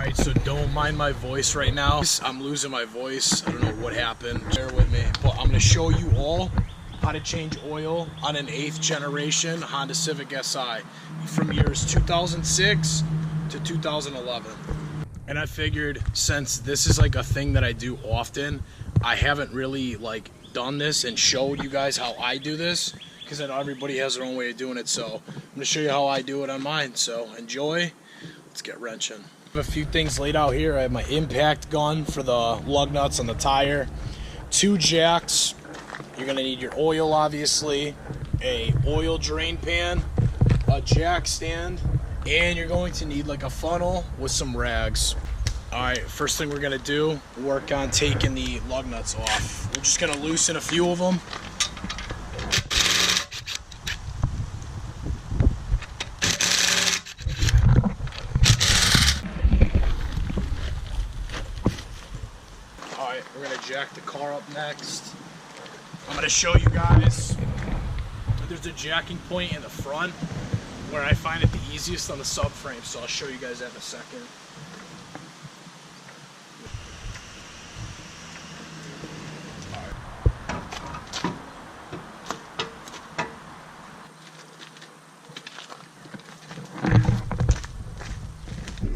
Alright, so don't mind my voice right now. I'm losing my voice. I don't know what happened. Bear with me. But I'm going to show you all how to change oil on an 8th generation Honda Civic Si from years 2006 to 2011. And I figured since this is like a thing that I do often, I haven't really like done this and showed you guys how I do this, because I know everybody has their own way of doing it. So I'm going to show you how I do it on mine. So enjoy. Let's get wrenching. I have a few things laid out here. I have my impact gun for the lug nuts on the tire, 2 jacks. You're going to need your oil, obviously, a oil drain pan, a jack stand, and you're going to need like a funnel with some rags. Alright, first thing we're going to do, work on taking the lug nuts off. We're just going to loosen a few of them. Alright, we're going to jack the car up next. I'm going to show you guys, there's a jacking point in the front where I find it the easiest on the subframe, so I'll show you guys that in a second.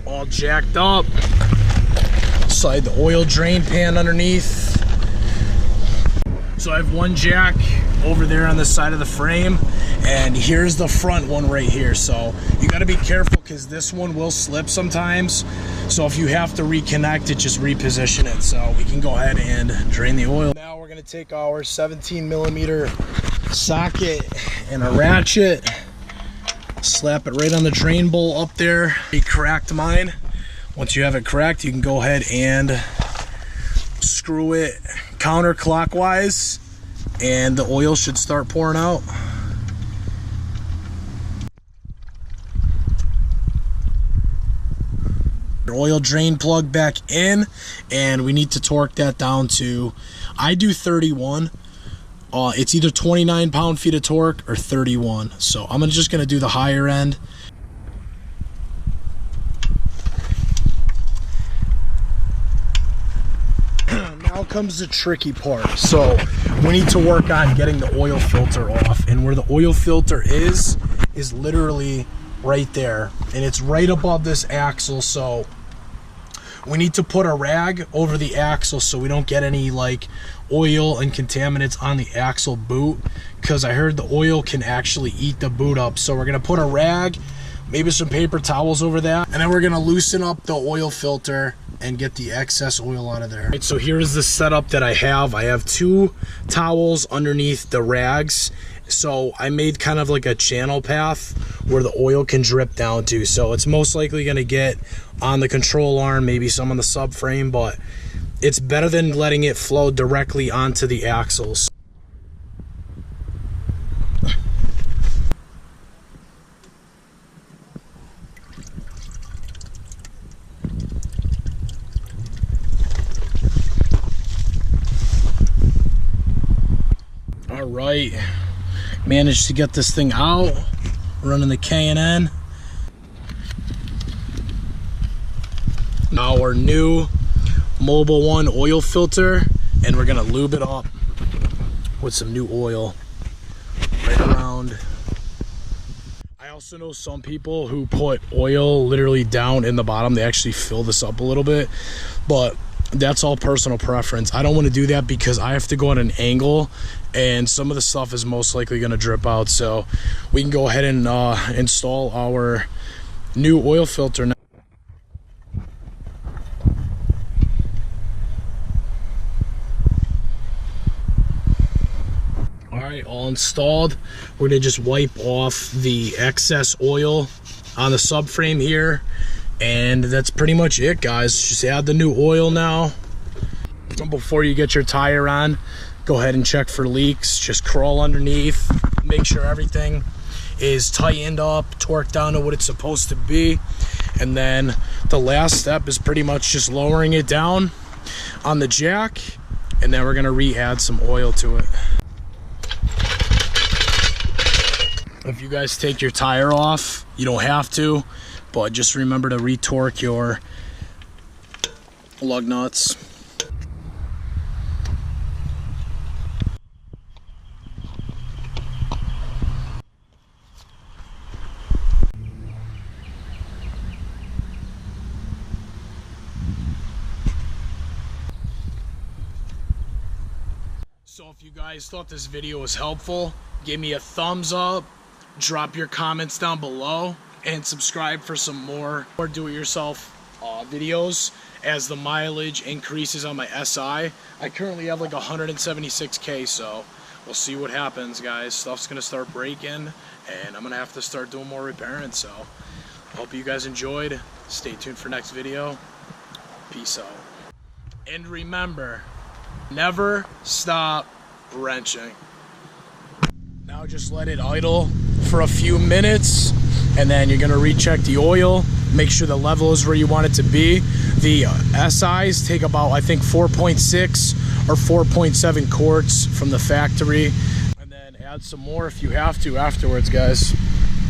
All jacked up. Slide the oil drain pan underneath. So I have 1 jack over there on the side of the frame, and here's the front one right here. So you got to be careful because this one will slip sometimes. So if you have to reconnect it, just reposition it. So we can go ahead and drain the oil. Now we're going to take our 17mm socket and a ratchet, slap it right on the drain bowl up there. We cracked mine. Once you have it cracked, you can go ahead and screw it counterclockwise and the oil should start pouring out. Your oil drain plug back in, and we need to torque that down to, I do 31. It's either 29 pound-feet of torque or 31. So I'm just going to do the higher end. Now comes the tricky part. So we need to work on getting the oil filter off, and where the oil filter is literally right there, and it's right above this axle. So we need to put a rag over the axle so we don't get any like oil and contaminants on the axle boot, because I heard the oil can actually eat the boot up. So we're gonna put a rag, maybe some paper towels over that, and then we're gonna loosen up the oil filter and get the excess oil out of there. Right, so here's the setup that I have. I have 2 towels underneath the rags. So I made kind of like a channel path where the oil can drip down to. So it's most likely gonna get on the control arm, maybe some on the subframe, but it's better than letting it flow directly onto the axles. All right, managed to get this thing out, running the K&N. Now our new Mobile One oil filter, and we're gonna lube it up with some new oil right around. I also know some people who put oil literally down in the bottom. They actually fill this up a little bit, but that's all personal preference. I don't want to do that because I have to go at an angle and some of the stuff is most likely going to drip out. So we can go ahead and install our new oil filter now. Alright, all installed. We're going to just wipe off the excess oil on the subframe here. And that's pretty much it, guys. Just add the new oil now. Before you get your tire on, go ahead and check for leaks. Just crawl underneath, make sure everything is tightened up, torqued down to what it's supposed to be. And then the last step is pretty much just lowering it down on the jack, and then we're gonna re-add some oil to it. If you guys take your tire off, you don't have to, but just remember to re-torque your lug nuts. So if you guys thought this video was helpful, give me a thumbs up, drop your comments down below, and subscribe for some more do-it-yourself videos as the mileage increases on my SI. I currently have like 176K, so we'll see what happens, guys. Stuff's gonna start breaking, and I'm gonna have to start doing more repairing, so hope you guys enjoyed. Stay tuned for next video. Peace out. And remember, never stop wrenching. Now just let it idle for a few minutes, and then you're gonna recheck the oil, make sure the level is where you want it to be. The SIs take about, I think, 4.6 or 4.7 quarts from the factory, and then add some more if you have to afterwards, guys.